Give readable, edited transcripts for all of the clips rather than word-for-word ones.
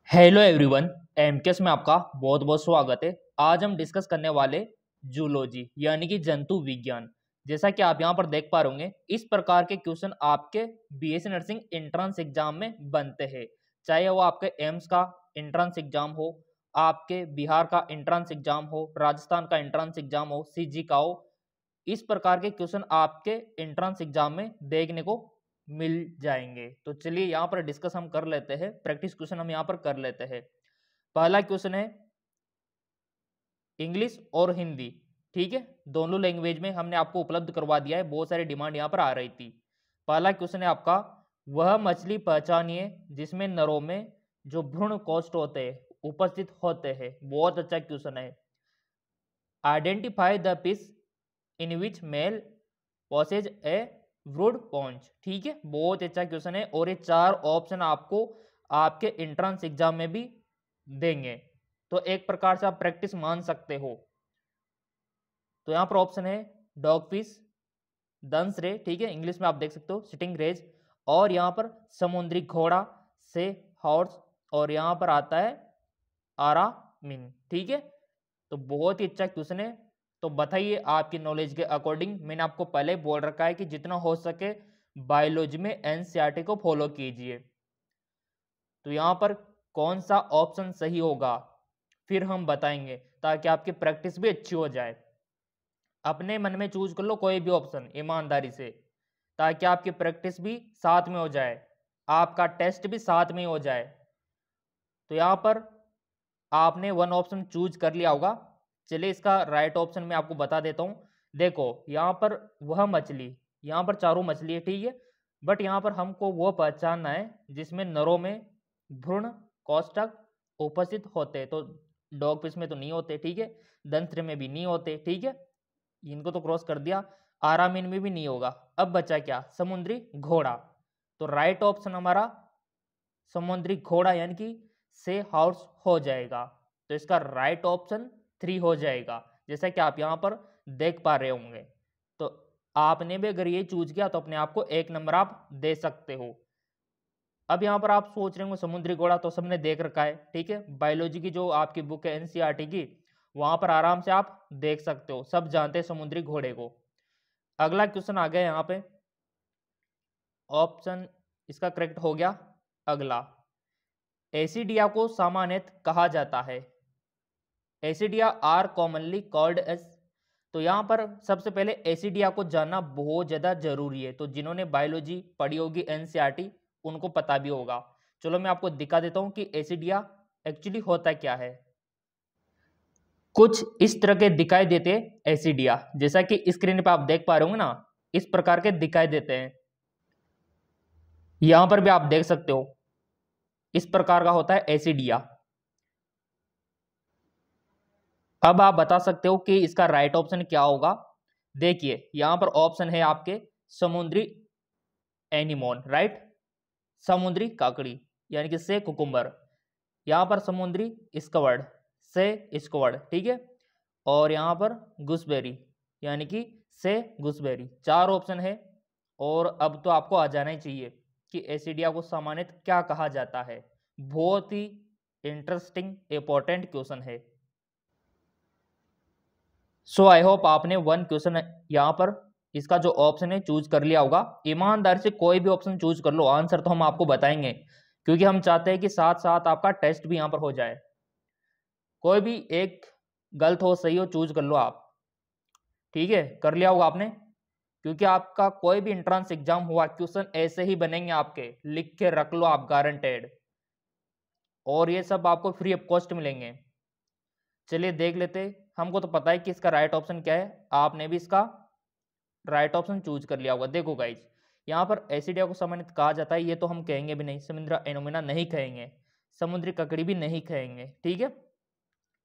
Hello everyone, MKS में आपका बहुत बहुत स्वागत है। आज हम डिस्कस करने वाले जूलॉजी यानी कि जंतु विज्ञान। जैसा कि आप यहाँ पर देख पा रहे होंगे, इस प्रकार के क्वेश्चन आपके बीएससी नर्सिंग एंट्रेंस एग्जाम में बनते हैं। चाहे वो आपके एम्स का एंट्रेंस एग्जाम हो, आपके बिहार का एंट्रेंस एग्जाम हो, राजस्थान का एंट्रेंस एग्जाम हो, सीजी का हो, इस प्रकार के क्वेश्चन आपके एंट्रेंस एग्जाम में देखने को मिल जाएंगे। तो चलिए यहाँ पर डिस्कस हम कर लेते हैं, प्रैक्टिस क्वेश्चन हम यहाँ पर कर लेते हैं। पहला क्वेश्चन है इंग्लिश और हिंदी, ठीक है, दोनों लैंग्वेज में हमने आपको उपलब्ध करवा दिया है। बहुत सारी डिमांड यहाँ पर आ रही थी। पहला क्वेश्चन है आपका, वह मछली पहचानिए जिसमें नरों में जो भ्रूण कोष्ठ होते हैं उपस्थित होते हैं। बहुत अच्छा क्वेश्चन है। Identify the fish in which male possesses a brood pouch. ठीक है, बहुत अच्छा क्वेश्चन है और ये 4 ऑप्शन आपको आपके एंट्रेंस एग्जाम में भी देंगे, तो एक प्रकार से आप प्रैक्टिस मान सकते हो। तो यहाँ पर ऑप्शन है डॉग फिश, दंस रे, ठीक है, इंग्लिश में आप देख सकते हो सिटिंग रेज, और यहाँ पर समुद्री घोड़ा से हॉर्स, और यहाँ पर आता है आरामिन। ठीक है, तो बहुत ही अच्छा क्वेश्चन है। तो बताइए आपकी नॉलेज के अकॉर्डिंग, मैंने आपको पहले बोल रखा है कि जितना हो सके बायोलॉजी में एनसीईआरटी को फॉलो कीजिए। तो यहाँ पर कौन सा ऑप्शन सही होगा फिर हम बताएंगे, ताकि आपकी प्रैक्टिस भी अच्छी हो जाए। अपने मन में चूज कर लो कोई भी ऑप्शन ईमानदारी से, ताकि आपकी प्रैक्टिस भी साथ में हो जाए, आपका टेस्ट भी साथ में हो जाए। तो यहाँ पर आपने वन ऑप्शन चूज कर लिया होगा। चलिए इसका राइट ऑप्शन मैं आपको बता देता हूँ। देखो यहाँ पर वह मछली, यहाँ पर चारों मछली है, ठीक है, बट यहाँ पर हमको वो पहचानना है जिसमें नरों में भ्रूण कोष्ठक उपस्थित होते। तो डॉग फिश में तो नहीं होते, ठीक है, दंत्र में भी नहीं होते, ठीक है, इनको तो क्रॉस कर दिया, आरामीन में भी नहीं होगा। अब बचा क्या, समुद्री घोड़ा। तो राइट ऑप्शन हमारा समुद्री घोड़ा यानी कि से हॉर्स हो जाएगा। तो इसका राइट ऑप्शन 3 हो जाएगा, जैसा कि आप यहाँ पर देख पा रहे होंगे। तो आपने भी अगर ये चूज किया तो अपने आप को 1 नंबर आप दे सकते हो। अब यहाँ पर आप सोच रहे होंगे समुद्री घोड़ा तो सबने देख रखा है, ठीक है, बायोलॉजी की जो आपकी बुक है एनसीईआरटी की, वहां पर आराम से आप देख सकते हो, सब जानते हैं समुद्री घोड़े को। अगला क्वेश्चन आ गया यहाँ पे, ऑप्शन इसका करेक्ट हो गया। अगला, एसिडिया को सामान्यतः कहा जाता है। एसिडिया आर कॉमनली कॉल्ड एज। तो यहाँ पर सबसे पहले एसिडिया को जानना बहुत ज़्यादा जरूरी है। तो जिन्होंने बायोलॉजी पढ़ी होगी एनसीईआरटी उनको पता भी होगा। चलो मैं आपको दिखा देता हूँ कि एसिडिया एक्चुअली होता क्या है। कुछ इस तरह के दिखाई देते हैं एसिडिया, जैसा कि स्क्रीन पर आप देख पा रहे होंगे ना, इस प्रकार के दिखाई देते हैं। यहां पर भी आप देख सकते हो इस प्रकार का होता है एसिडिया। अब आप बता सकते हो कि इसका राइट ऑप्शन क्या होगा। देखिए यहां पर ऑप्शन है आपके समुद्री एनिमोन, राइट, समुद्री काकड़ी यानी कि से कुकुम्बर, यहां पर समुद्री स्क्वर्ड से स्क्वर्ड, ठीक है, और यहां पर गुसबेरी यानी कि से गुसबेरी। 4 ऑप्शन है और अब तो आपको आ जाना ही चाहिए कि एसिडिया को सामान्यतः क्या कहा जाता है। बहुत ही इंटरेस्टिंग इंपॉर्टेंट क्वेश्चन है। सो आई होप आपने 1 क्वेश्चन यहाँ पर इसका जो ऑप्शन है चूज कर लिया होगा। ईमानदारी से कोई भी ऑप्शन चूज कर लो, आंसर तो हम आपको बताएंगे, क्योंकि हम चाहते हैं कि साथ साथ आपका टेस्ट भी यहाँ पर हो जाए। कोई भी एक गलत हो सही हो चूज कर लो आप, ठीक है, कर लिया होगा आपने, क्योंकि आपका कोई भी एंट्रेंस एग्जाम हुआ क्वेश्चन ऐसे ही बनेंगे आपके, लिख के रख लो आप, गारंटेड, और ये सब आपको फ्री ऑफ कॉस्ट मिलेंगे। चलिए देख लेते, हमको तो पता है कि इसका राइट ऑप्शन क्या है, आपने भी इसका राइट ऑप्शन चूज कर लिया होगा। देखो गाइज, यहाँ पर एसिडिया को सामान्यतः कहा जाता है, ये तो हम कहेंगे भी नहीं, समुद्री एनोमिना नहीं कहेंगे, समुद्री ककड़ी भी नहीं कहेंगे, ठीक है,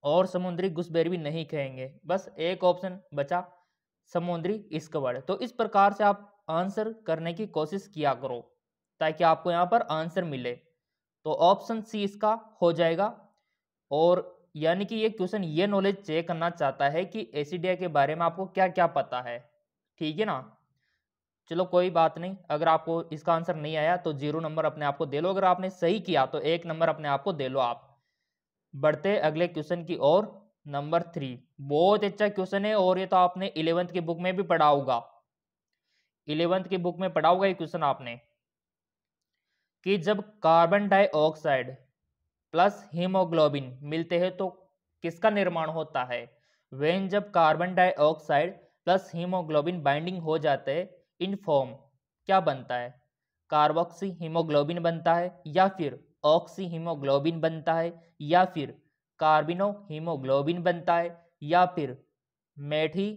और समुद्री गुसबेरी भी नहीं कहेंगे। बस एक ऑप्शन बचा, समुद्री स्क्वर्ड। तो इस प्रकार से आप आंसर करने की कोशिश किया करो ताकि आपको यहाँ पर आंसर मिले। तो ऑप्शन सी इसका हो जाएगा। और यानी कि ये क्वेश्चन ये नॉलेज चेक करना चाहता है कि एसिडिया के बारे में आपको क्या क्या पता है, ठीक है ना। चलो कोई बात नहीं, अगर आपको इसका आंसर नहीं आया तो 0 नंबर अपने आप को दे लो, अगर आपने सही किया तो 1 नंबर अपने आप को दे लो आप। बढ़ते अगले क्वेश्चन की ओर, नंबर 3। बहुत अच्छा क्वेश्चन है और ये तो आपने 11th की बुक में भी पढ़ा होगा। 11th की बुक में पढ़ा होगा ये क्वेश्चन आपने, कि जब कार्बन डाइऑक्साइड प्लस हीमोग्लोबिन मिलते हैं तो किसका निर्माण होता है। वेन जब carbon dioxide plus haemoglobin binding हो जाते हैं इन फॉर्म, क्या बनता है। कार्बोक्सी हीमोग्लोबिन बनता है, या फिर ऑक्सी हीमोग्लोबिन बनता है, या फिर कार्बिनो हीमोग्लोबिन बनता है, या फिर मेठी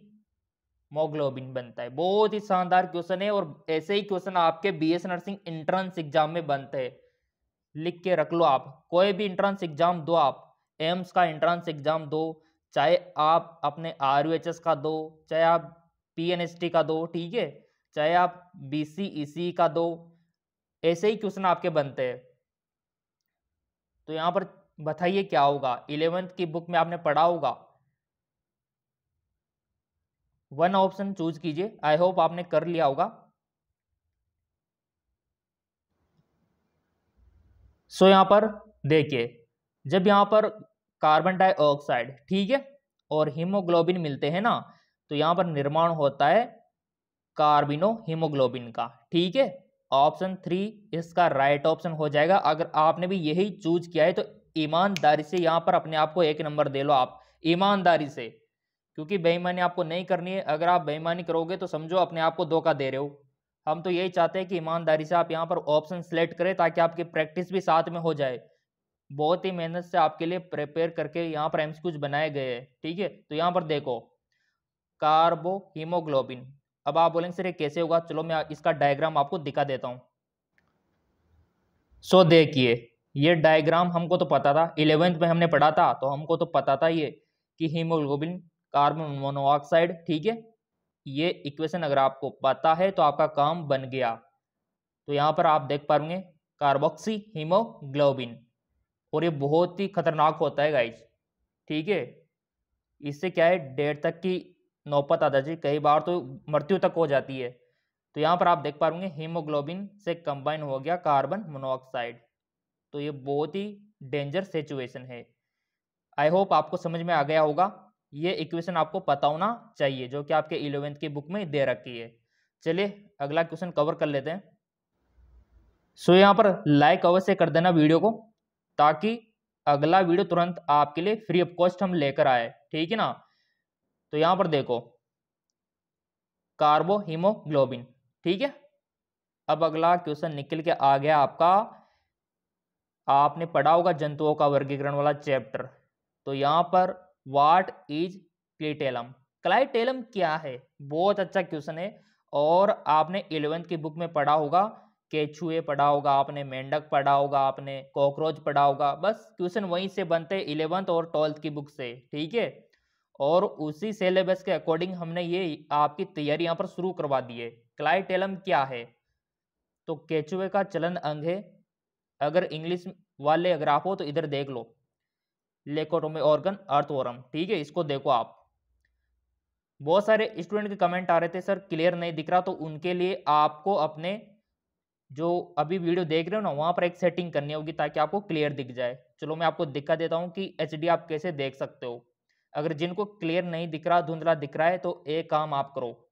मोग्लोबिन बनता है। बहुत ही शानदार क्वेश्चन है और ऐसे ही क्वेश्चन आपके बीएस नर्सिंग एंट्रेंस एग्जाम में बनते हैं। लिख के रख लो आप, कोई भी एंट्रेंस एग्जाम दो, आप एम्स का एंट्रेंस एग्जाम दो, चाहे आप अपने आरयूएचएस का दो, चाहे आप पीएनएसटी का दो, ठीक है, चाहे आप बीसीईसी का दो, ऐसे ही क्वेश्चन आपके बनते हैं। तो यहां पर बताइए क्या होगा। 11th की बुक में आपने पढ़ा होगा। वन ऑप्शन चूज कीजिए, आई होप आपने कर लिया होगा। सो यहां पर देखिए, जब यहां पर कार्बन डाइऑक्साइड, ठीक है, और हीमोग्लोबिन मिलते हैं ना, तो यहां पर निर्माण होता है कार्बिनो हीमोग्लोबिन का, ठीक है। ऑप्शन 3 इसका राइट ऑप्शन हो जाएगा। अगर आपने भी यही चूज किया है तो ईमानदारी से यहां पर अपने आप को 1 नंबर दे लो आप, ईमानदारी से, क्योंकि बेईमानी आपको नहीं करनी है। अगर आप बेईमानी करोगे तो समझो अपने आप को धोखा दे रहे हो। हम तो यही चाहते हैं कि ईमानदारी से आप यहाँ पर ऑप्शन सेलेक्ट करें ताकि आपकी प्रैक्टिस भी साथ में हो जाए। बहुत ही मेहनत से आपके लिए प्रिपेयर करके यहाँ पर एमसीक्यूज बनाए गए हैं, ठीक है। तो यहाँ पर देखो, कार्बो हीमोग्लोबिन, अब आप बोलेंगे सर ये कैसे होगा, चलो मैं इसका डायग्राम आपको दिखा देता हूँ। सो देखिए, ये डायग्राम हमको तो पता था, 11th में हमने पढ़ा था, तो हमको तो पता था ये कि हीमोग्लोबिन कार्बन मोनोऑक्साइड, ठीक है। ये इक्वेशन अगर आपको पता है तो आपका काम बन गया। तो यहाँ पर आप देख पाएंगे कार्बोक्सी हीमोग्लोबिन, और ये बहुत ही खतरनाक होता है गाइज, ठीक है। इससे क्या है, डेथ तक की नौबत आ जाती है, कई बार तो मृत्यु तक हो जाती है। तो यहाँ पर आप देख पाएंगे हीमोग्लोबिन से कंबाइन हो गया कार्बन मोनोऑक्साइड, तो ये बहुत ही डेंजर सिचुएशन है। आई होप आपको समझ में आ गया होगा। ये इक्वेशन आपको पता होना चाहिए जो कि आपके 11th की बुक में दे रखी है। चलिए अगला क्वेश्चन कवर कर लेते हैं। सो यहाँ पर लाइक अवश्य कर देना वीडियो को, ताकि अगला वीडियो तुरंत आपके लिए फ्री ऑफ कॉस्ट हम लेकर आए, ठीक है ना। तो यहाँ पर देखो, कार्बो हीमोग्लोबिन, ठीक है। अब अगला क्वेश्चन निकल के आ गया आपका, आपने पढ़ा होगा जंतुओं का वर्गीकरण वाला चैप्टर। तो यहाँ पर व्हाट इज क्लिटेलम, क्लाइटेलम क्या है, बहुत अच्छा क्वेश्चन है। और आपने 11th की बुक में पढ़ा होगा, केचुए पढ़ा होगा आपने, मेंढक पढ़ा होगा आपने, कॉकरोच पढ़ा होगा, बस क्वेश्चन वहीं से बनते हैं 11th और 12th की बुक से, ठीक है। और उसी सिलेबस के अकॉर्डिंग हमने ये आपकी तैयारी यहाँ पर शुरू करवा दी है। क्लाइटेलम क्या है, तो केचुए का चलन अंग है। अगर इंग्लिश वाले अगर आप हो तो इधर देख लो, लेकोटोमी ऑर्गन अर्थवॉर्म, ठीक है, इसको देखो आप। बहुत सारे स्टूडेंट के कमेंट आ रहे थे सर क्लियर नहीं दिख रहा, तो उनके लिए आपको अपने जो अभी वीडियो देख रहे हो ना वहां पर एक सेटिंग करनी होगी ताकि आपको क्लियर दिख जाए। चलो मैं आपको दिखा देता हूँ कि एचडी आप कैसे देख सकते हो। अगर जिनको क्लियर नहीं दिख रहा, धुंधला दिख रहा है, तो एक काम आप करो,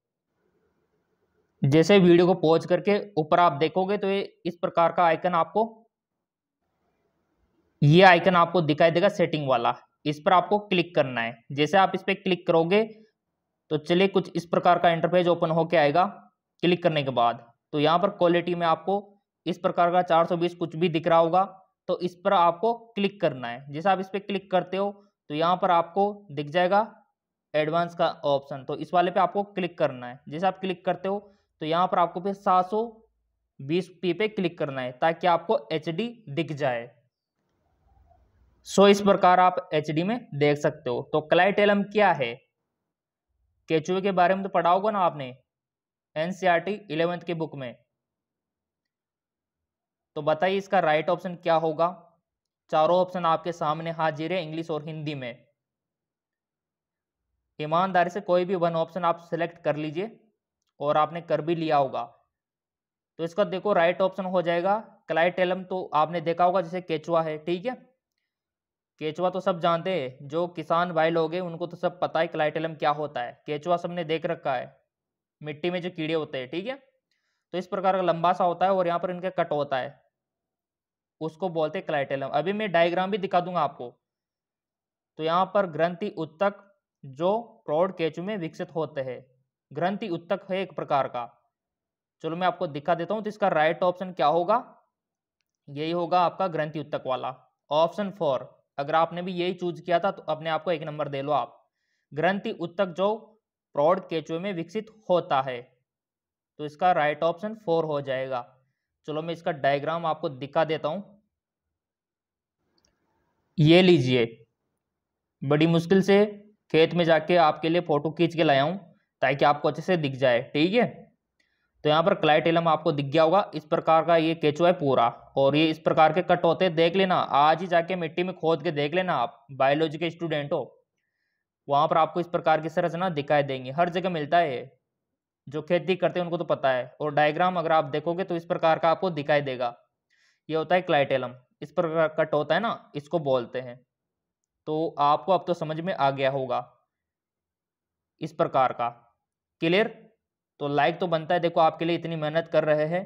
जैसे वीडियो को पॉज करके ऊपर आप देखोगे तो ये इस प्रकार का आइकन आपको, ये आइकन आपको दिखाई देगा सेटिंग वाला, इस पर आपको क्लिक करना है। जैसे आप इस पर क्लिक करोगे तो चलिए कुछ इस प्रकार का इंटरफेस ओपन होके आएगा। क्लिक करने के बाद तो यहाँ पर क्वालिटी में आपको इस प्रकार का 420 कुछ भी दिख रहा होगा, तो इस पर आपको क्लिक करना है। जैसे आप इस पर क्लिक करते हो तो यहाँ पर आपको दिख जाएगा एडवांस का ऑप्शन, तो इस वाले पे आपको क्लिक करना है। जैसे आप क्लिक करते हो तो यहाँ पर आपको फिर 720p पे क्लिक करना है ताकि आपको HD दिख जाए। सो इस प्रकार आप HD में देख सकते हो। तो क्लाइटेलम क्या है, केचुए के बारे में तो पढ़ा होगा ना आपने एनसीईआरटी 11th की बुक में। तो बताइए इसका राइट ऑप्शन क्या होगा। चारों ऑप्शन आपके सामने हाजिर है इंग्लिश और हिंदी में। ईमानदारी से कोई भी वन ऑप्शन आप सिलेक्ट कर लीजिए और आपने कर भी लिया होगा। तो इसका देखो राइट ऑप्शन हो जाएगा क्लाइटेलम। तो आपने देखा होगा जैसे केचुआ है, ठीक है, केचुआ तो सब जानते हैं, जो किसान भाई लोग हैं उनको तो सब पता है क्लाइटेलम क्या होता है। केचुआ सबने देख रखा है, मिट्टी में जो कीड़े होते हैं, ठीक है। तो इस प्रकार का लंबा सा होता है और यहाँ पर इनके कट होता है, उसको बोलते हैं क्लाइटेलम। अभी मैं डायग्राम भी दिखा दूंगा आपको। तो यहाँ पर ग्रंथि उत्तक जो प्रौढ़ केंचु में विकसित होते हैं, ग्रंथि उत्तक है एक प्रकार का। चलो मैं आपको दिखा देता हूँ। तो इसका राइट ऑप्शन क्या होगा, यही होगा आपका ग्रंथि उत्तक वाला, ऑप्शन 4। अगर आपने भी यही चूज किया था तो अपने आप को 1 नंबर दे लो आप। ग्रंथि उत्तक जो प्रौढ़ केंचुए में विकसित होता है, तो इसका राइट ऑप्शन 4 हो जाएगा। चलो मैं इसका डायग्राम आपको दिखा देता हूं। ये लीजिए, बड़ी मुश्किल से खेत में जाके आपके लिए फोटो खींच के लाया हूं ताकि आपको अच्छे से दिख जाए, ठीक है। तो यहाँ पर क्लाइटेलम आपको दिख गया होगा, इस प्रकार का ये केचुआ है पूरा, और ये इस प्रकार के कट होते हैं। देख लेना, आज ही जाके मिट्टी में खोद के देख लेना, आप बायोलॉजी के स्टूडेंट हो, वहां पर आपको इस प्रकार की संरचना दिखाई देंगी, हर जगह मिलता है। जो खेती करते हैं उनको तो पता है। और डायग्राम अगर आप देखोगे तो इस प्रकार का आपको दिखाई देगा, ये होता है क्लाइटेलम। इस प्रकार कट होता है ना, इसको बोलते हैं। तो आपको अब तो समझ में आ गया होगा इस प्रकार का। क्लियर? तो लाइक तो बनता है, देखो आपके लिए इतनी मेहनत कर रहे हैं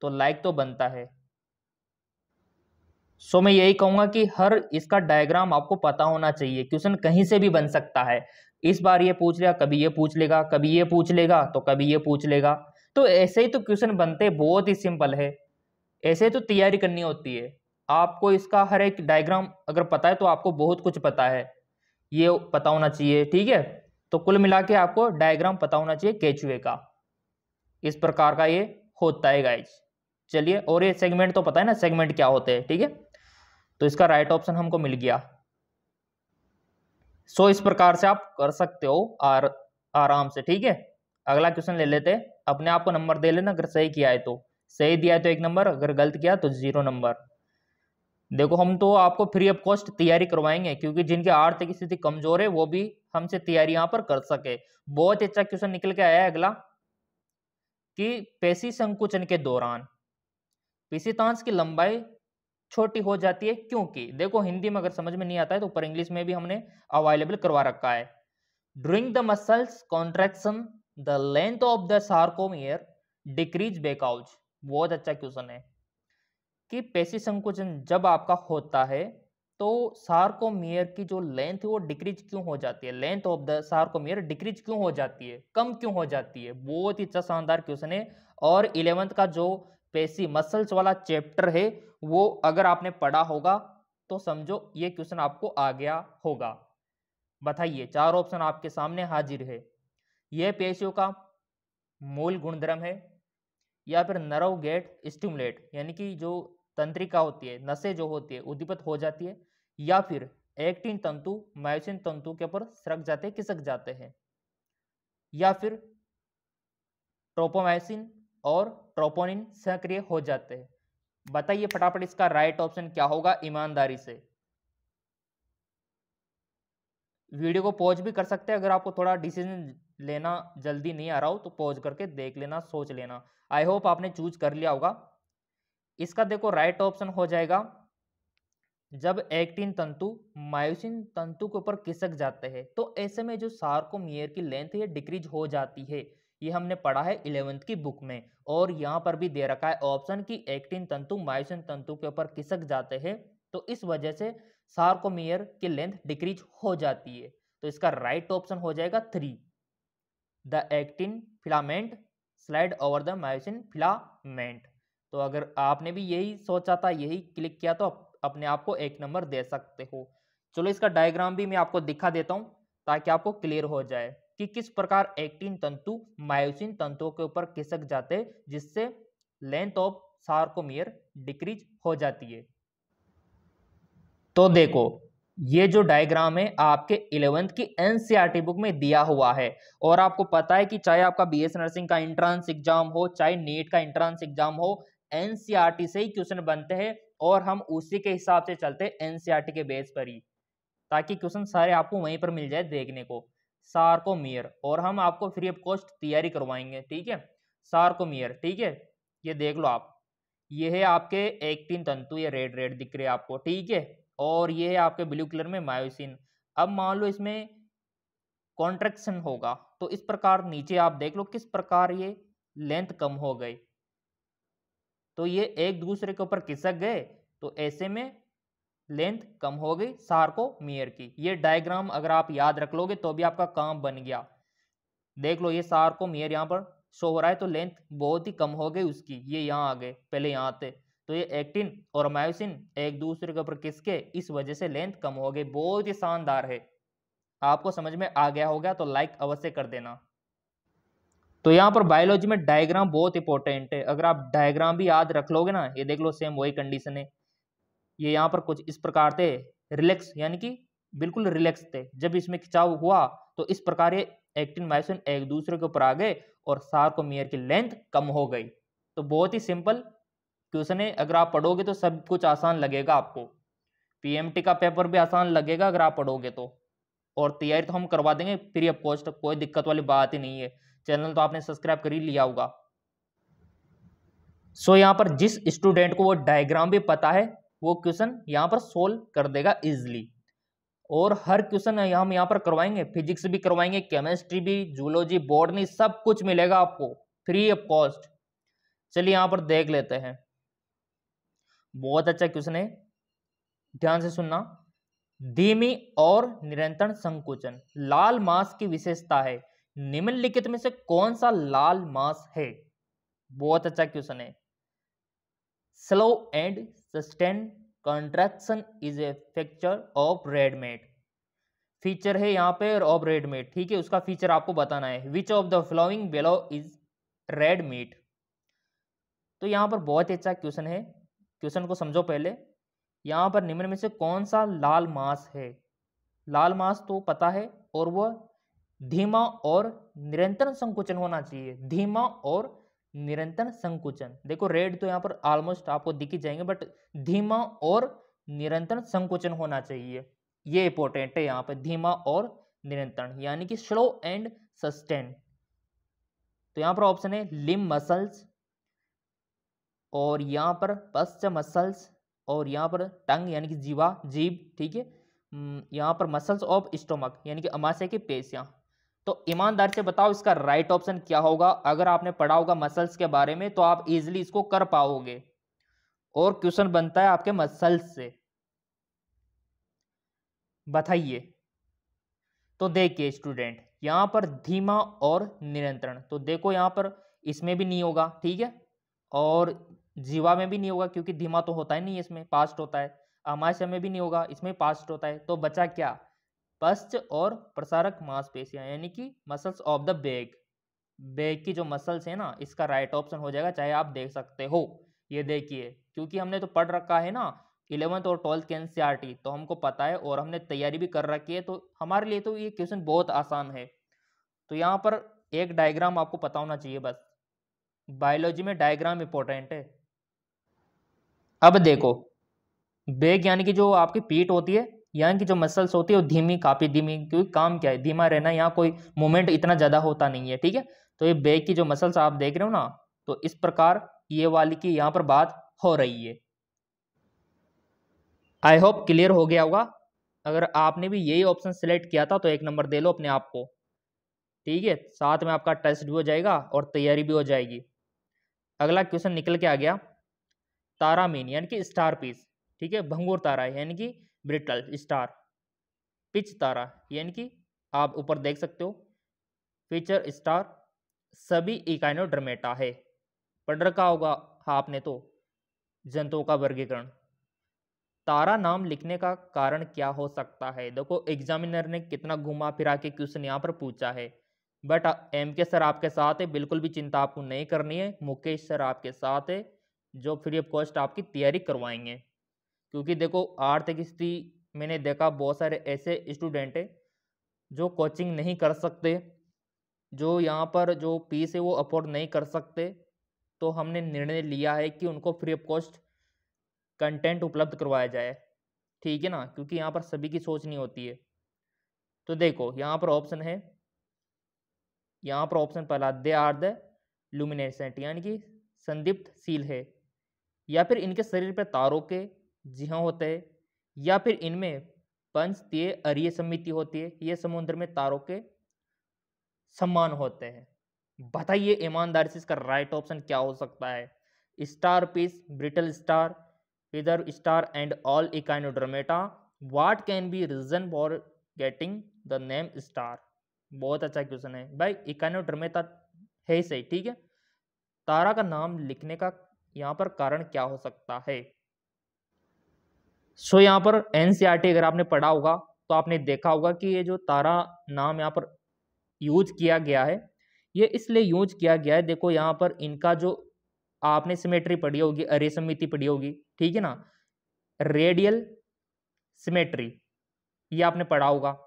तो लाइक तो बनता है। सो मैं यही कहूंगा कि हर इसका डायग्राम आपको पता होना चाहिए। क्वेश्चन कहीं से भी बन सकता है, इस बार ये पूछ लिया, कभी ये पूछ लेगा, कभी ये पूछ लेगा, तो कभी ये पूछ लेगा। तो ऐसे ही तो क्वेश्चन बनते, बहुत ही सिंपल है। ऐसे तो तैयारी करनी होती है। आपको इसका हर एक डायग्राम अगर पता है तो आपको बहुत कुछ पता है, ये पता होना चाहिए, ठीक है। तो कुल मिला के आपको डायग्राम पता होना चाहिए केचुए का, इस प्रकार का ये होता है गाइज। चलिए, और ये सेगमेंट तो पता है ना, सेगमेंट क्या होते हैं, ठीक है। तो इसका राइट ऑप्शन हमको मिल गया। सो इस प्रकार से आप कर सकते हो आराम से, ठीक है। अगला क्वेश्चन ले लेते हैं, अपने आप को नंबर दे लेना अगर सही किया है तो। सही दिया है तो 1 नंबर, अगर गलत किया तो 0 नंबर। देखो हम तो आपको फ्री ऑफ कॉस्ट तैयारी करवाएंगे, क्योंकि जिनकी आर्थिक स्थिति कमजोर है वो भी हमसे तैयारी यहाँ पर कर सके। बहुत अच्छा क्वेश्चन निकल के आया है अगला, कि पेशी संकुचन के दौरान पेशीतांश की लंबाई छोटी हो जाती है, क्योंकि देखो हिंदी में अगर समझ में नहीं आता है तो ऊपर इंग्लिश में भी हमने अवेलेबल करवा रखा है। During the muscles contraction the length of the sarcomere decreases because. बहुत अच्छा क्वेश्चन है कि पेशी संकुचन जब आपका होता है तो सार्कोमियर की जो लेंथ है वो डिक्रीज क्यों हो जाती है, length of the sarcomere decrease क्यों हो जाती है, कम क्यों हो जाती है। बहुत ही अच्छा शानदार क्वेश्चन है। और 11th का जो पेशी मसल्स वाला चैप्टर है वो अगर आपने पढ़ा होगा तो समझो ये क्वेश्चन आपको आ गया होगा। बताइए, 4 ऑप्शन आपके सामने हाजिर है। यह पेशियों का मूल गुणधर्म है, या फिर नर्व गेट स्टिमुलेट, यानी कि जो तंत्रिका होती है, नसें जो होती है उद्दीपित हो जाती है, या फिर एक्टिन तंतु मायोसिन तंतु के ऊपर सरक जाते हैं, खिसक जाते हैं, या फिर ट्रोपोमायोसिन और ट्रोपोनिन सक्रिय हो जाते हैं। बताइए फटाफट इसका राइट ऑप्शन क्या होगा ईमानदारी से। वीडियो को पॉज भी कर सकते हैं, अगर आपको थोड़ा डिसीजन लेना जल्दी नहीं आ रहा हो तो पॉज करके देख लेना, सोच लेना। आई होप आपने चूज कर लिया होगा। इसका देखो राइट ऑप्शन हो जाएगा, जब एक्टिन तंतु मायोसिन तंतु के ऊपर खिसक जाते हैं तो ऐसे में जो सार्कोमियर की लेंथ है ये डिक्रीज हो जाती है। ये हमने पढ़ा है 11th की बुक में, और यहाँ पर भी दे रखा है ऑप्शन की एक्टिन तंतु मायोसिन तंतु के ऊपर खिसक जाते हैं तो इस वजह से सार्कोमियर की लेंथ डिक्रीज हो जाती है। तो इसका राइट ऑप्शन हो जाएगा 3, the actin filament slide over the myosin filament. तो अगर आपने भी यही सोचा था, यही क्लिक किया, तो अपने आप को 1 नंबर दे सकते हो। चलो इसका डायग्राम भी मैं आपको दिखा देता हूं ताकि आपको क्लियर हो जाए कि किस प्रकार एक्टिन तंतु मायोसिन तंतुओं के ऊपर खिसक जाते हैं, जिससे लेंथ ऑफ सार्कोमियर डिक्रीज हो जाती है। तो देखो ये जो डायग्राम है आपके 11th की एनसीईआरटी बुक में दिया हुआ है, और आपको पता है कि चाहे आपका बीएस नर्सिंग का एंट्रेंस एग्जाम हो, चाहे नीट का एंट्रेंस एग्जाम हो, एनसीईआरटी से ही क्वेश्चन बनते हैं और हम उसी के हिसाब से चलते हैं एनसीईआरटी के बेस पर ही, ताकि क्वेश्चन सारे आपको वहीं पर मिल जाए देखने को। सार्कोमियर, और हम आपको फ्री ऑफ कॉस्ट तैयारी करवाएंगे, ठीक है। सार्कोमियर, ठीक है, ये देख लो आप, ये है आपके एक्टिन तंतु, ये रेड रेड दिख रहे हैं आपको, ठीक है। और ये है आपके ब्लू कलर में मायोसिन। अब मान लो इसमें कॉन्ट्रैक्शन होगा तो इस प्रकार नीचे आप देख लो किस प्रकार ये लेंथ कम हो गई, तो ये एक दूसरे के ऊपर खिसक गए, तो ऐसे में लेंथ कम हो गई सार्कोमियर की। ये डायग्राम अगर आप याद रख लोगे तो भी आपका काम बन गया। देख लो ये सार्कोमियर यहाँ पर शो हो रहा है, तो लेंथ बहुत ही कम हो गई उसकी, ये यहाँ आ गए, पहले यहाँ थे, तो ये एक्टिन और मायोसिन एक दूसरे के ऊपर किसके, इस वजह से लेंथ कम हो गई। बहुत ही शानदार है, आपको समझ में आ गया होगा तो लाइक अवश्य कर देना। तो यहाँ पर बायोलॉजी में डायग्राम बहुत इंपॉर्टेंट है, अगर आप डायग्राम भी याद रख लोगे ना, ये देख लो सेम वही कंडीशन है। ये यहाँ पर कुछ इस प्रकार थे, रिलैक्स यानी कि बिल्कुल रिलैक्स थे, जब इसमें खिंचाव हुआ तो इस प्रकार ये एक्टिन मायोसिन एक दूसरे के ऊपर आ गए और सार्कोमियर की लेंथ कम हो गई। तो बहुत ही सिंपल क्वेश्चन है, अगर आप पढ़ोगे तो सब कुछ आसान लगेगा आपको, पीएमटी का पेपर भी आसान लगेगा अगर आप पढ़ोगे तो, और तैयारी तो हम करवा देंगे फ्री ऑफ कॉस्ट, कोई दिक्कत वाली बात ही नहीं है। चैनल तो आपने सब्सक्राइब कर ही लिया होगा। सो यहाँ पर जिस स्टूडेंट को वो डायग्राम भी पता है वो क्वेश्चन यहाँ पर सोल्व कर देगा इजिली, और हर क्वेश्चन हम यहाँ पर करवाएंगे, फिजिक्स भी करवाएंगे, केमिस्ट्री भी, जूलॉजी, बॉटनी, सब कुछ मिलेगा आपको फ्री ऑफ कॉस्ट। चलिए यहाँ पर देख लेते हैं, बहुत अच्छा क्वेश्चन है, ध्यान से सुनना। धीमी और निरंतर संकुचन लाल मास की विशेषता है, निम्नलिखित में से कौन सा लाल मास है? बहुत अच्छा क्वेश्चन है। Slow and sustain contraction is a feature of red meat, feature है यहाँ पे ऑफ रेड मीट, ठीक है, उसका फीचर आपको बताना है। Which of the flowing below is red meat, तो यहाँ पर बहुत ही अच्छा क्वेश्चन है, क्वेश्चन को समझो पहले। यहाँ पर निम्न में से कौन सा लाल मास है? लाल मास तो पता है, और वह धीमा और निरंतर संकुचन होना चाहिए, धीमा और निरंतर संकुचन। देखो रेड तो यहाँ पर ऑलमोस्ट आपको दिख ही जाएंगे, बट धीमा और निरंतर संकुचन होना चाहिए, ये इंपॉर्टेंट है यहाँ पर, धीमा और निरंतर यानी कि स्लो एंड सस्टेन। तो यहाँ पर ऑप्शन है लिम्ब मसल्स, और यहाँ पर पश्च मसल्स, और यहाँ पर टंग यानी कि जीभ, ठीक है, यहाँ पर मसल्स ऑफ स्टोमक यानी कि अमाशय की पेशियां। तो ईमानदार से बताओ इसका राइट ऑप्शन क्या होगा? अगर आपने पढ़ा होगा मसल्स के बारे में तो आप इजीली इसको कर पाओगे, और क्वेश्चन बनता है आपके मसल्स से, बताइए। तो देखिए स्टूडेंट, यहाँ पर धीमा और निरंतर, तो देखो यहाँ पर इसमें भी नहीं होगा, ठीक है, और जीवा में भी नहीं होगा क्योंकि धीमा तो होता ही नहीं है, इसमें पास्ट होता है। अमाशय में भी नहीं होगा, इसमें पास्ट होता है। तो बचा क्या? पश्च और प्रसारक मांसपेशियां यानी कि muscles of the back, back की जो मसल्स है ना, इसका राइट ऑप्शन हो जाएगा, चाहे आप देख सकते हो। ये देखिए, क्योंकि हमने तो पढ़ रखा है ना 11th और 12th के एनसीईआरटी, तो हमको पता है और हमने तैयारी भी कर रखी है, तो हमारे लिए तो ये क्वेश्चन बहुत आसान है। तो यहाँ पर एक डायग्राम आपको पता होना चाहिए बस, बायोलॉजी में डायग्राम इंपॉर्टेंट है। अब देखो, बैक यानी कि जो आपकी पीठ होती है, यहाँ की जो मसल्स होती है वो धीमी, काफी धीमी, क्योंकि काम क्या है, धीमा रहना, यहाँ कोई मूवमेंट इतना ज्यादा होता नहीं है, ठीक है। तो ये बैक की जो मसल्स आप देख रहे हो ना, तो इस प्रकार ये वाली की यहाँ पर बात हो रही है। आई होप क्लियर हो गया होगा। अगर आपने भी यही ऑप्शन सिलेक्ट किया था तो 1 नंबर दे लो अपने आप को, ठीक है, साथ में आपका टेस्ट भी हो जाएगा और तैयारी भी हो जाएगी। अगला क्वेश्चन निकल के आ गया, तारा मीन यानी कि स्टार पीस, ठीक है, भंगुर तारा यानी कि ब्रिटल स्टार, पिच तारा यानी कि आप ऊपर देख सकते हो फीचर स्टार, सभी इकाइनोडर्मेटा है, पढ़ रखा होगा आपने तो जंतुओं का वर्गीकरण। तारा नाम लिखने का कारण क्या हो सकता है? देखो एग्जामिनर ने कितना घुमा फिरा के क्वेश्चन यहाँ पर पूछा है, बट MK सर आपके साथ है, बिल्कुल भी चिंता आपको नहीं करनी है, मुकेश सर आपके साथ है जो फ्री ऑफ कॉस्ट आपकी तैयारी करवाएंगे। क्योंकि देखो आर्थिक स्थिति मैंने देखा बहुत सारे ऐसे स्टूडेंट है जो कोचिंग नहीं कर सकते, जो यहाँ पर जो फीस है वो अफोर्ड नहीं कर सकते, तो हमने निर्णय लिया है कि उनको फ्री ऑफ कॉस्ट कंटेंट उपलब्ध करवाया जाए, ठीक है ना, क्योंकि यहाँ पर सभी की सोच नहीं होती है। तो देखो यहाँ पर ऑप्शन है यहाँ पर ऑप्शन पहला, दे आर द लुमिनेसेंट, यानी कि संदीप्तशील है, या फिर इनके शरीर पर तारों के जिहा होते हैं, या फिर इनमें पंचतीय अरीय समिति होती है, ये समुद्र में तारों के समान होते हैं। बताइए ईमानदारी से इसका राइट ऑप्शन क्या हो सकता है? Star piece, brittle star, feather star and all Echinodermata, what can be reason for getting the name star? बहुत अच्छा क्वेश्चन है भाई, इकाइनोड्रोमेटा है ही सही, ठीक है। तारा का नाम लिखने का यहाँ पर कारण क्या हो सकता है? सो यहाँ पर एनसीईआरटी अगर आपने पढ़ा होगा तो आपने देखा होगा कि ये जो तारा नाम यहाँ पर यूज किया गया है, ये इसलिए यूज किया गया है, देखो यहाँ पर इनका जो आपने सिमेट्री पढ़ी होगी, अरे समिति पढ़ी होगी, ठीक है ना, रेडियल सिमेट्री, ये आपने पढ़ा होगा,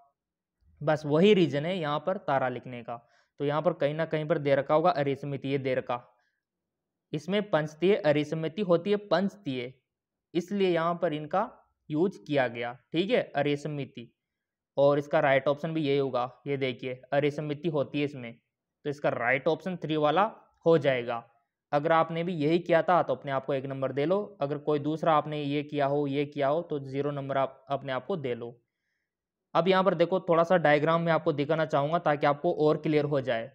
बस वही रीजन है यहाँ पर तारा लिखने का। तो यहाँ पर कहीं ना कहीं पर दे रखा होगा अरे समिति, ये दे रखा, इसमें पंचतीय अरे समिति होती है, पंचतीय, इसलिए यहाँ पर इनका यूज किया गया, ठीक है, अरे समिति। और इसका राइट ऑप्शन भी यही होगा, ये देखिए अरे समिति होती है इसमें, तो इसका राइट ऑप्शन 3 वाला हो जाएगा। अगर आपने भी यही किया था तो अपने आप को 1 नंबर दे लो, अगर कोई दूसरा आपने ये किया हो तो 0 नंबर आप अपने आप को दे लो। अब यहाँ पर देखो थोड़ा सा डायग्राम में आपको दिखाना चाहूंगा ताकि आपको और क्लियर हो जाए।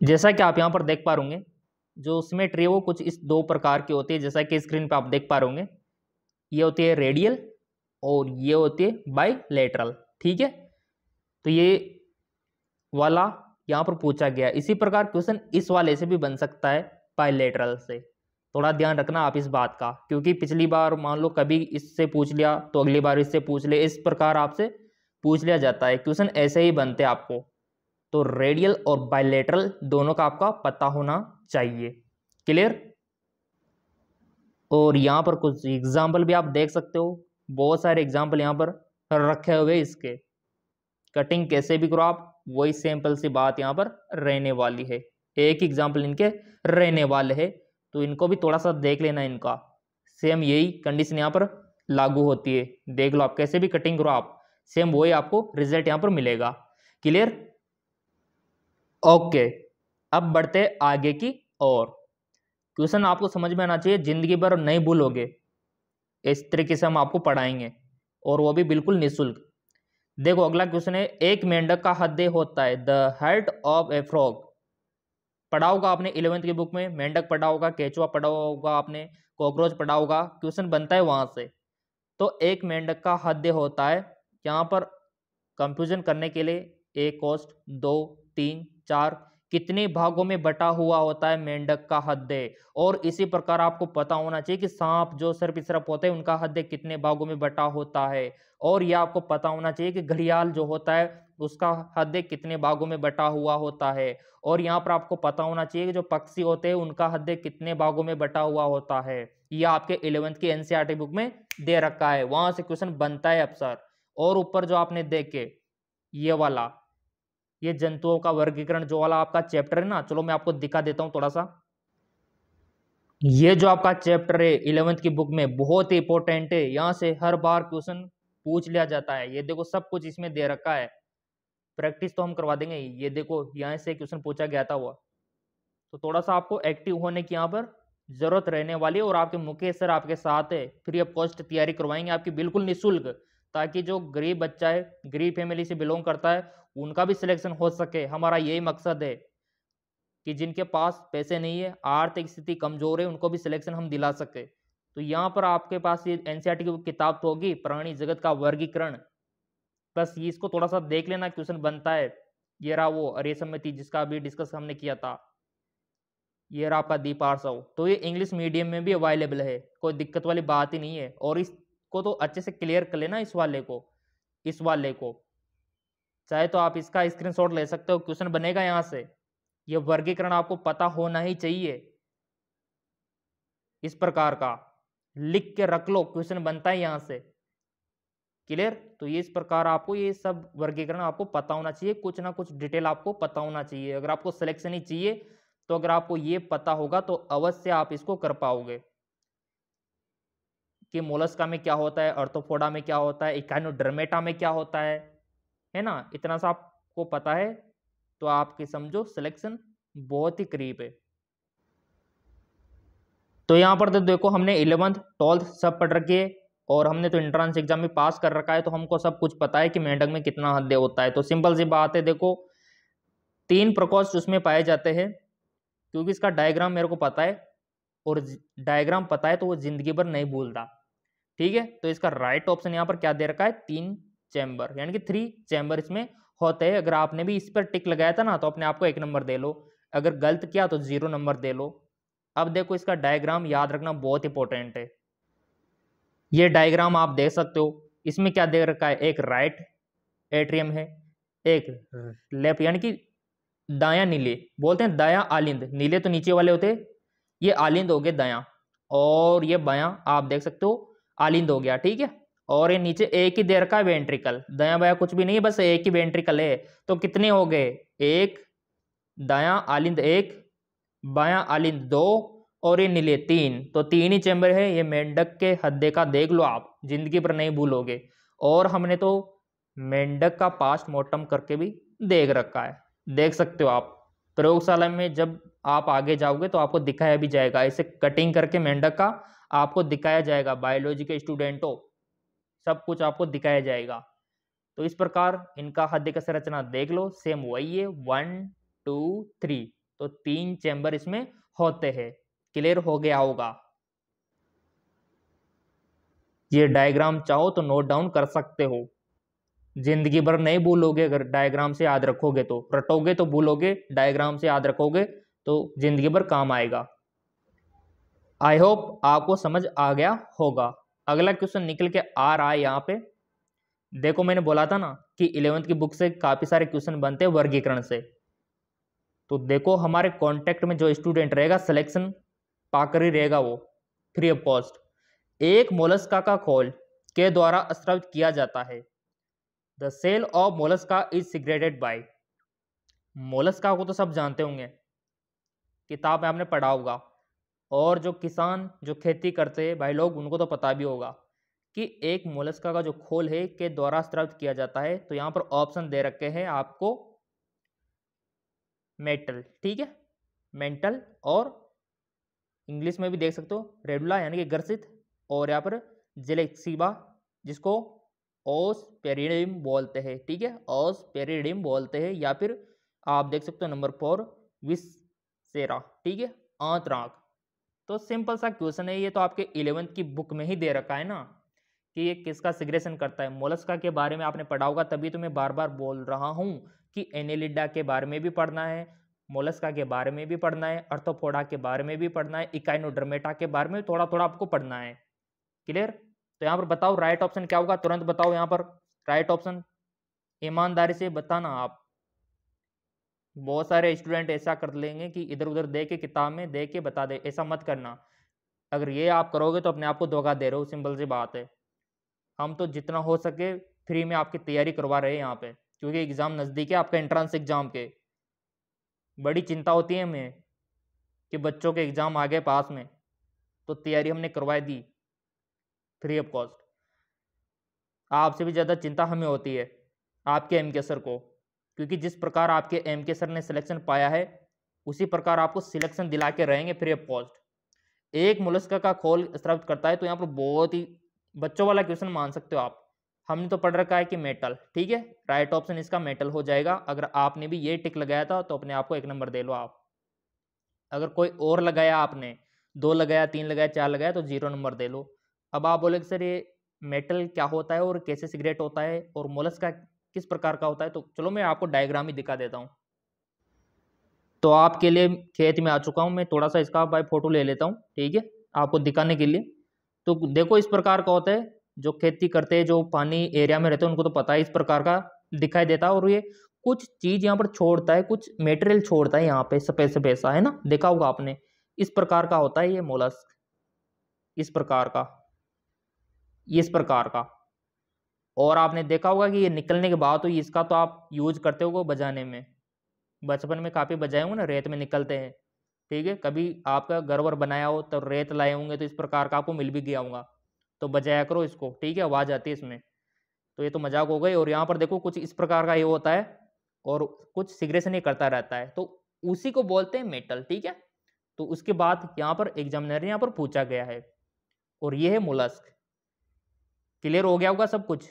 जैसा कि आप यहाँ पर देख पा रहे, जो सिमेट्री है वो कुछ इस 2 प्रकार की होती है, जैसा कि स्क्रीन पे आप देख पा रहे, ये होती है रेडियल और ये होती है बाइलेटरल, ठीक है। तो ये वाला यहाँ पर पूछा गया, इसी प्रकार क्वेश्चन इस वाले से भी बन सकता है, बाइलेटरल से। थोड़ा ध्यान रखना आप इस बात का, क्योंकि पिछली बार मान लो कभी इससे पूछ लिया तो अगली बार इससे पूछ ले, इस प्रकार आपसे पूछ लिया जाता है, क्वेश्चन ऐसे ही बनते हैं आपको। तो रेडियल और बाइलेटरल दोनों का आपका पता होना चाहिए, क्लियर। और यहाँ पर कुछ एग्जाम्पल भी आप देख सकते हो, बहुत सारे एग्जाम्पल यहाँ पर रखे हुए इसके, कटिंग कैसे भी करो आप, वही सिंपल सी बात यहाँ पर रहने वाली है, एक एग्जाम्पल इनके रहने वाले है, तो इनको भी थोड़ा सा देख लेना, इनका सेम यही कंडीशन यहाँ पर लागू होती है, देख लो आप कैसे भी कटिंग करो आप, सेम वही आपको रिजल्ट यहाँ पर मिलेगा, क्लियर। ओके, अब बढ़ते आगे की ओर। क्वेश्चन आपको समझ में आना चाहिए, जिंदगी भर नहीं भूलोगे, इस तरीके से हम आपको पढ़ाएंगे, और वो भी बिल्कुल निःशुल्क। देखो अगला क्वेश्चन है, एक मेंढक का हृदय होता है, the heart of A frog. पढ़ा होगा आपने 11वीं की बुक में, मेंढक पढ़ा होगा, केचुआ पढ़ा होगा आपने, कॉकरोच पढ़ा होगा, क्वेश्चन बनता है वहां से। तो एक मेंढक का हृदय होता है, यहाँ पर कंफ्यूजन करने के लिए, एक कोष्ठ, 2, 3, 4, कितने भागों में बटा हुआ होता है मेंढक का हृदय। और इसी प्रकार आपको पता होना चाहिए कि सांप जो सर्पिसर्प होते हैं उनका हृदय कितने भागों में बटा होता है, और यह आपको पता होना चाहिए कि घड़ियाल जो होता है उसका हृदय कितने भागों में बटा हुआ होता है, और यहाँ पर आपको पता होना चाहिए कि जो पक्षी होते हैं उनका हृदय कितने भागों में बटा हुआ होता है। यह आपके 11वीं की एनसीईआरटी बुक में दे रखा है, वहां से क्वेश्चन बनता है अक्सर। और ऊपर जो आपने देखे ये वाला, ये जंतुओं का वर्गीकरण जो वाला आपका चैप्टर है ना, चलो मैं आपको दिखा देता हूं थोड़ा सा। ये जो आपका चैप्टर है 11वीं की बुक में बहुत ही इंपॉर्टेंट है, यहां से हर बार क्वेश्चन पूछ लिया जाता है। ये देखो सब कुछ इसमें दे रखा है, प्रैक्टिस तो हम करवा देंगे। ये देखो यहाँ से क्वेश्चन पूछा गया था वो, तो थोड़ा सा आपको एक्टिव होने की यहाँ पर जरूरत रहने वाली है। और आपके मुकेश सर आपके साथ है, फ्री ऑफ कॉस्ट तैयारी करवाएंगे आपकी बिल्कुल निःशुल्क, ताकि जो गरीब बच्चा है, गरीब फैमिली से बिलोंग करता है, उनका भी सिलेक्शन हो सके। हमारा यही मकसद है कि जिनके पास पैसे नहीं है, आर्थिक स्थिति कमजोर है, उनको भी सिलेक्शन हम दिला सके। तो यहाँ पर आपके पास ये एनसीईआरटी की किताब तो होगी, प्राणी जगत का वर्गीकरण, बस ये इसको थोड़ा सा देख लेना, क्वेश्चन बनता है। ये रहा वो अरे समिति जिसका अभी डिस्कस हमने किया था, ये रहा आपका दीपार्सव। तो ये इंग्लिश मीडियम में भी अवेलेबल है, कोई दिक्कत वाली बात ही नहीं है। और इसको तो अच्छे से क्लियर कर लेना, इस वाले को चाहे तो आप इसका स्क्रीनशॉट ले सकते हो, क्वेश्चन बनेगा यहाँ से। ये वर्गीकरण आपको पता होना ही चाहिए, इस प्रकार का लिख के रख लो, क्वेश्चन बनता है यहाँ से, क्लियर। तो ये इस प्रकार आपको ये सब वर्गीकरण आपको पता होना चाहिए, कुछ ना कुछ डिटेल आपको पता होना चाहिए। अगर आपको सिलेक्शन ही चाहिए तो अगर आपको ये पता होगा तो अवश्य आप इसको कर पाओगे कि मोलस्का में क्या होता है, अर्थोपोडा में क्या होता है, इकाइनोडर्मेटा में क्या होता है ना, इतना सा आपको पता है तो आपकी समझो सिलेक्शन बहुत ही करीब है। तो यहाँ पर तो देखो हमने 11th 12th सब पढ़ रखी है और हमने तो एंट्रेंस एग्जाम में पास कर रखा है, तो हमको सब कुछ पता है कि मेंढक में कितना हद्दे होता है। तो सिंपल सी बात है, देखो 3 प्रकोष्ठ उसमें पाए जाते हैं, क्योंकि इसका डायग्राम मेरे को पता है और डायग्राम पता है तो वो जिंदगी भर नहीं भूलता। ठीक है, तो इसका राइट ऑप्शन यहाँ पर क्या दे रखा है, 3 चैम्बर, यानी कि 3 चैम्बर इसमें होते हैं। अगर आपने भी इस पर टिक लगाया था ना तो अपने आप को 1 नंबर दे लो, अगर गलत किया तो 0 नंबर दे लो। अब देखो इसका डायग्राम याद रखना बहुत इंपॉर्टेंट है। ये डायग्राम आप देख सकते हो, इसमें क्या दे रखा है, एक राइट एट्रियम है, एक लेफ्ट, यानी कि दायां नीले बोलते हैं, दायां आलिंद, नीले तो नीचे वाले होते, ये आलिंद हो गए दायां, और ये बायां आप देख सकते हो आलिंद हो गया। ठीक है, और ये नीचे एक ही दे रखा है वेंट्रिकल, दायां बायां कुछ भी नहीं है, बस एक ही वेंट्रिकल है। तो कितने हो गए, एक दायां आलिंद, एक बायां आलिंद, 2 और ये नीले 3, तो 3 ही चैम्बर है। ये मेंढक के हद्दे का देख लो आप, जिंदगी पर नहीं भूलोगे। और हमने तो मेंढक का पोस्टमार्टम करके भी देख रखा है, देख सकते हो आप प्रयोगशाला में, जब आप आगे जाओगे तो आपको दिखाया भी जाएगा, ऐसे कटिंग करके मेंढक का आपको दिखाया जाएगा। बायोलॉजी के स्टूडेंटों, सब कुछ आपको दिखाया जाएगा। तो इस प्रकार इनका हद्दे का संरचना देख लो, सेम वही है, 1 2 3, तो 3 चैम्बर इसमें होते हैं। क्लियर हो गया होगा। ये डायग्राम चाहो तो नोट डाउन कर सकते हो, जिंदगी भर नहीं भूलोगे। अगर डायग्राम से याद रखोगे तो, रटोगे तो भूलोगे, डायग्राम से याद रखोगे तो जिंदगी भर काम आएगा। आई होप आपको समझ आ गया होगा। अगला क्वेश्चन निकल के आ रहा है यहाँ पे, देखो मैंने बोला था ना कि 11th की बुक से काफी सारे क्वेश्चन बनते हैं वर्गीकरण से। तो देखो हमारे कांटेक्ट में जो स्टूडेंट रहेगा सिलेक्शन पाकर ही रहेगा वो, फ्री ऑफ कॉस्ट। एक मोलस्का का खोल के द्वारा स्रावित किया जाता है। The shell of mollusca is secreted by. Mollusca को तो सब जानते होंगे, किताब में आपने पढ़ा होगा, और जो किसान जो खेती करते हैं भाई लोग, उनको तो पता भी होगा कि एक मोलस्का का जो खोल है के द्वारा स्रावित किया जाता है। तो यहाँ पर ऑप्शन दे रखे हैं आपको, मेटल, ठीक है, मेंटल, और इंग्लिश में भी देख सकते हो रेडुला यानी कि ग्रसित, और यहाँ पर जेलेक्सिबा जिसको ओस्पेरिडियम बोलते हैं। ठीक है, ओस्पेरिडियम बोलते हैं, या फिर आप देख सकते हो नंबर 4 विसेरा। ठीक है, आंतराक। तो सिंपल सा क्वेश्चन है ये, तो आपके 11th की बुक में ही दे रखा है ना कि ये किसका सिग्रेशन करता है। मोलस्का के बारे में आपने पढ़ा होगा, तभी तो मैं बार बार बोल रहा हूँ कि एनेलिडा के बारे में भी पढ़ना है, मोलस्का के बारे में भी पढ़ना है, अर्थोपोडा के बारे में भी पढ़ना है, इकाइनोडर्मेटा के बारे में थोड़ा थोड़ा आपको पढ़ना है। क्लियर। तो यहाँ पर बताओ राइट ऑप्शन क्या होगा, तुरंत बताओ यहाँ पर राइट ऑप्शन, ईमानदारी से बताना आप। बहुत सारे स्टूडेंट ऐसा कर लेंगे कि इधर उधर दे के किताब में दे के बता दे, ऐसा मत करना। अगर ये आप करोगे तो अपने आप को धोखा दे रहे हो, सिंपल सी बात है। हम तो जितना हो सके फ्री में आपकी तैयारी करवा रहे हैं यहाँ पे, क्योंकि एग्जाम नजदीक है आपका, एंट्रेंस एग्जाम के। बड़ी चिंता होती है हमें कि बच्चों के एग्जाम आ गए पास में, तो तैयारी हमने करवाई दी फ्री ऑफ कॉस्ट। आपसे भी ज़्यादा चिंता हमें होती है आपके एमके सर को, क्योंकि जिस प्रकार आपके एमके सर ने सिलेक्शन पाया है उसी प्रकार आपको सिलेक्शन दिला के रहेंगे फ्री ऑफ कॉस्ट। एक मोलस्का का खोल स्रावित करता है, तो यहाँ पर बहुत ही बच्चों वाला क्वेश्चन मान सकते हो आप। हमने तो पढ़ रखा है कि मेटल, ठीक है, राइट ऑप्शन इसका मेटल हो जाएगा। अगर आपने भी ये टिक लगाया था तो अपने आप को 1 नंबर दे लो आप। अगर कोई और लगाया, आपने 2 लगाया, 3 लगाया, 4 लगाया, तो 0 नंबर दे लो। अब आप बोले सर ये मेटल क्या होता है और कैसे सिगरेट होता है और मोलस्का किस प्रकार का होता है, तो चलो मैं आपको डायग्राम ही दिखा देता हूँ। तो आपके लिए खेत में आ चुका हूँ मैं, थोड़ा सा इसका भाई फोटो ले लेता हूँ, ठीक है, आपको दिखाने के लिए। तो देखो इस प्रकार का होता है, जो खेती करते हैं, जो पानी एरिया में रहते हैं, उनको तो पता है इस प्रकार का दिखाई देता है। और ये कुछ चीज यहाँ पर छोड़ता है, कुछ मेटेरियल छोड़ता है यहाँ पे, सफेद सफेद सा, है ना, देखा होगा आपने। इस प्रकार का होता है ये मोलस्क, इस प्रकार का, इस प्रकार का। और आपने देखा होगा कि ये निकलने के बाद तो इसका तो आप यूज करते हो बजाने में, बचपन में काफी बजाए होंगे ना, रेत में निकलते हैं। ठीक है, कभी आपका घर वर बनाया हो तो रेत लाए होंगे, तो इस प्रकार का आपको मिल भी गया होगा, तो बजाया करो इसको, ठीक है, आवाज आती है इसमें। तो ये तो मजाक हो गई। और यहाँ पर देखो कुछ इस प्रकार का ये होता है, और कुछ सिग्रेशन ये करता रहता है, तो उसी को बोलते हैं मेटल। ठीक है, तो उसके बाद यहाँ पर एग्जामिनर ने यहाँ पर पूछा गया है, और ये है मोलस्क। क्लियर हो गया होगा सब कुछ।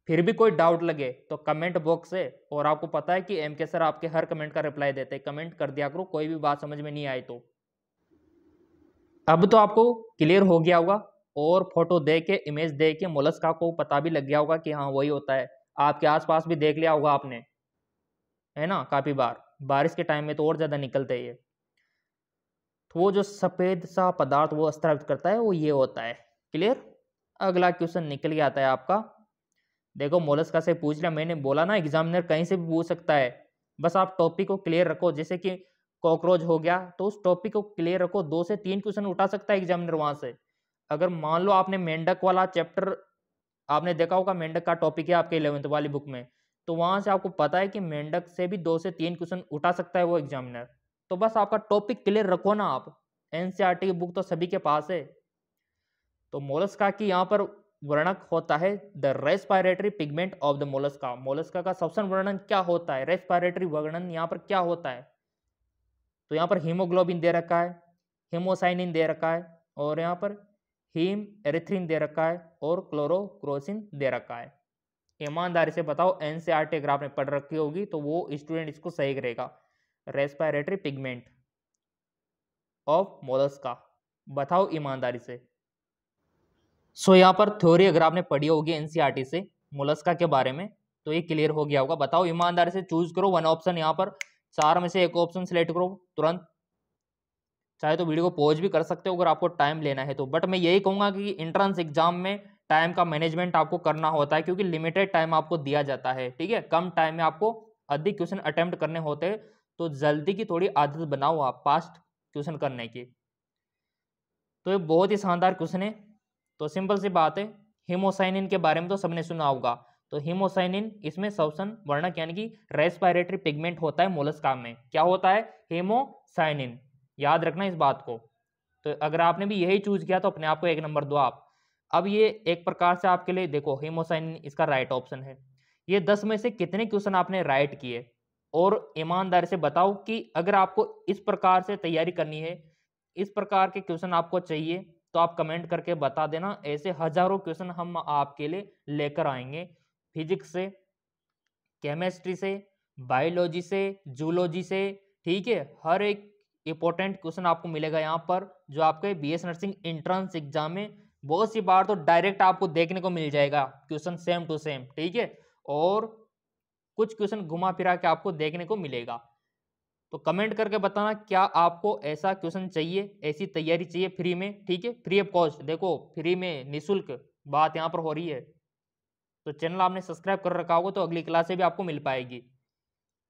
फिर भी कोई डाउट लगे तो कमेंट बॉक्स है, और आपको पता है कि MK सर आपके हर कमेंट का रिप्लाई देते हैं, कमेंट कर दिया करो कोई भी बात समझ में नहीं आई तो। अब तो आपको क्लियर हो गया होगा, और फोटो देख के, इमेज देख के मोलस्क को पता भी लग गया होगा कि हाँ वही होता है। आपके आसपास भी देख लिया होगा आपने, है ना, काफी बार बारिश के टाइम में तो और ज्यादा निकलते हैं ये। तो वो जो सफेद सा पदार्थ वो स्रावित करता है वो ये होता है। क्लियर। अगला क्वेश्चन निकल के आता है आपका। देखो मोलस्का से पूछ लिया, मैंने बोला ना एग्जामिनर कहीं से भी पूछ सकता है, बस आप टॉपिक को क्लियर रखो। जैसे कि कॉकरोच हो गया, तो उस टॉपिक को क्लियर रखो, 2 से 3 क्वेश्चन उठा सकता है एग्जामिनर वहां से। अगर मान लो आपने मेंढक वाला चैप्टर आपने देखा होगा, मेंढक का टॉपिक है आपके 11th वाली बुक में, तो वहां से आपको पता है कि मेंढक से भी 2 से 3 क्वेश्चन उठा सकता है वो एग्जामिनर। तो बस आपका टॉपिक क्लियर रखो ना आप। एनसीईआरटी की बुक तो सभी के पास है। तो मोलस्का की यहाँ पर वर्णक होता है the respiratory pigment of the Mollusca. Mollusca का श्वसन वर्णन क्या होता है, रेस्पिरेटरी वर्णन यहाँ पर क्या होता है। तो यहाँ पर हीमोग्लोबिन दे रखा है, हेमोसाइनिन दे रखा है, और यहाँ पर हीम एरिथ्रिन दे रखा है, और क्लोरोक्रोसिन दे रखा है। ईमानदारी से बताओ, एनसीईआरटी अगर आपने पढ़ रखी होगी तो वो स्टूडेंट इसको सही करेगा। रेस्पिरेटरी पिगमेंट ऑफ मोलस्का, बताओ ईमानदारी से। सो यहाँ पर थ्योरी अगर आपने पढ़ी होगी एनसीईआरटी से मोलस्का के बारे में तो ये क्लियर हो गया होगा। बताओ ईमानदारी से, चूज करो वन ऑप्शन। यहाँ पर 4 में से एक ऑप्शन सिलेक्ट करो तुरंत। चाहे तो वीडियो को पॉज भी कर सकते हो अगर आपको टाइम लेना है तो, बट मैं यही कहूंगा कि एंट्रेंस एग्जाम में टाइम का मैनेजमेंट आपको करना होता है, क्योंकि लिमिटेड टाइम आपको दिया जाता है। ठीक है, कम टाइम में आपको अधिक क्वेश्चन अटेम्प्ट करने होते हैं, तो जल्दी की थोड़ी आदत बनाओ आप फास्ट क्वेश्चन करने की। तो ये बहुत ही शानदार क्वेश्चन है। तो सिंपल सी बात है, हीमोसाइनिन के बारे में तो सबने सुना होगा। तो हीमोसाइनिन इसमें श्वसन वर्णक यानी कि रेस्पिरेटरी पिगमेंट होता है मोलस्का में। क्या होता है? हीमोसाइनिन। याद रखना इस बात को। तो अगर आपने भी यही चूज किया तो अपने आप को 1 नंबर दो आप। अब ये एक प्रकार से आपके लिए देखो, हीमोसाइनिन इसका राइट ऑप्शन है। ये 10 में से कितने क्वेश्चन आपने राइट किए, और ईमानदारी से बताओ कि अगर आपको इस प्रकार से तैयारी करनी है, इस प्रकार के क्वेश्चन आपको चाहिए, तो आप कमेंट करके बता देना। ऐसे हजारों क्वेश्चन हम आपके लिए लेकर आएंगे, फिजिक्स से, केमिस्ट्री से, बायोलॉजी से, जूलॉजी से। ठीक है, हर एक इंपॉर्टेंट क्वेश्चन आपको मिलेगा यहाँ पर, जो आपके बीएस नर्सिंग एंट्रेंस एग्जाम में बहुत सी बार तो डायरेक्ट आपको देखने को मिल जाएगा क्वेश्चन सेम टू सेम। ठीक है, और कुछ क्वेश्चन घुमा फिरा के आपको देखने को मिलेगा। तो कमेंट करके बताना क्या आपको ऐसा क्वेश्चन चाहिए, ऐसी तैयारी चाहिए फ्री में। ठीक है, फ्री ऑफ कॉस्ट। देखो फ्री में, निःशुल्क बात यहाँ पर हो रही है। तो चैनल आपने सब्सक्राइब कर रखा होगा तो अगली क्लास से भी आपको मिल पाएगी।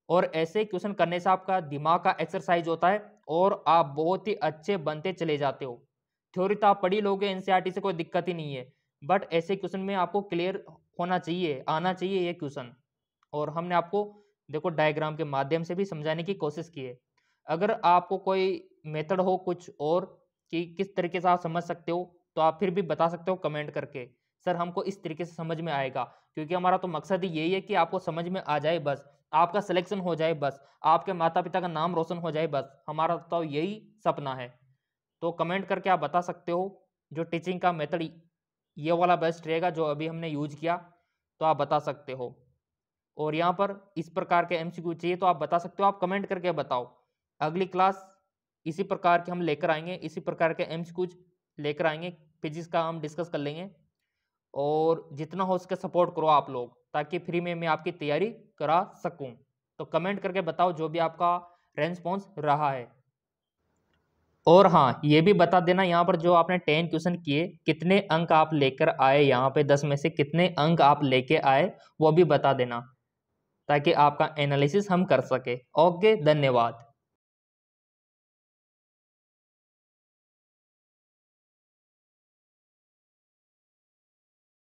और ऐसे क्वेश्चन करने से आपका दिमाग का एक्सरसाइज होता है और आप बहुत ही अच्छे बनते चले जाते हो। थ्योरी तो आप पढ़ी लोगे एनसीईआरटी से, कोई दिक्कत ही नहीं है, बट ऐसे क्वेश्चन में आपको क्लियर होना चाहिए, आना चाहिए ये क्वेश्चन। और हमने आपको देखो डायग्राम के माध्यम से भी समझाने की कोशिश की है। अगर आपको कोई मेथड हो कुछ और कि किस तरीके से आप समझ सकते हो, तो आप फिर भी बता सकते हो कमेंट करके, सर हमको इस तरीके से समझ में आएगा। क्योंकि हमारा तो मकसद ही यही है कि आपको समझ में आ जाए, बस आपका सिलेक्शन हो जाए, बस आपके माता पिता का नाम रोशन हो जाए, बस हमारा तो यही सपना है। तो कमेंट करके आप बता सकते हो जो टीचिंग का मेथड ये वाला बेस्ट रहेगा जो अभी हमने यूज किया, तो आप बता सकते हो। और यहाँ पर इस प्रकार के एमसीक्यू चाहिए तो आप बता सकते हो, आप कमेंट करके बताओ। अगली क्लास इसी प्रकार के हम लेकर आएंगे, इसी प्रकार के एमसीक्यू लेकर आएंगे, फिजिक्स का हम डिस्कस कर लेंगे। और जितना हो सके सपोर्ट करो आप लोग, ताकि फ्री में मैं आपकी तैयारी करा सकूं। तो कमेंट करके बताओ जो भी आपका रेस्पॉन्स रहा है। और हाँ, ये भी बता देना यहाँ पर जो आपने 10 क्वेश्चन किए कितने अंक आप लेकर आए, यहाँ पे 10 में से कितने अंक आप लेके आए वो भी बता देना, ताकि आपका एनालिसिस हम कर सके। ओके, धन्यवाद।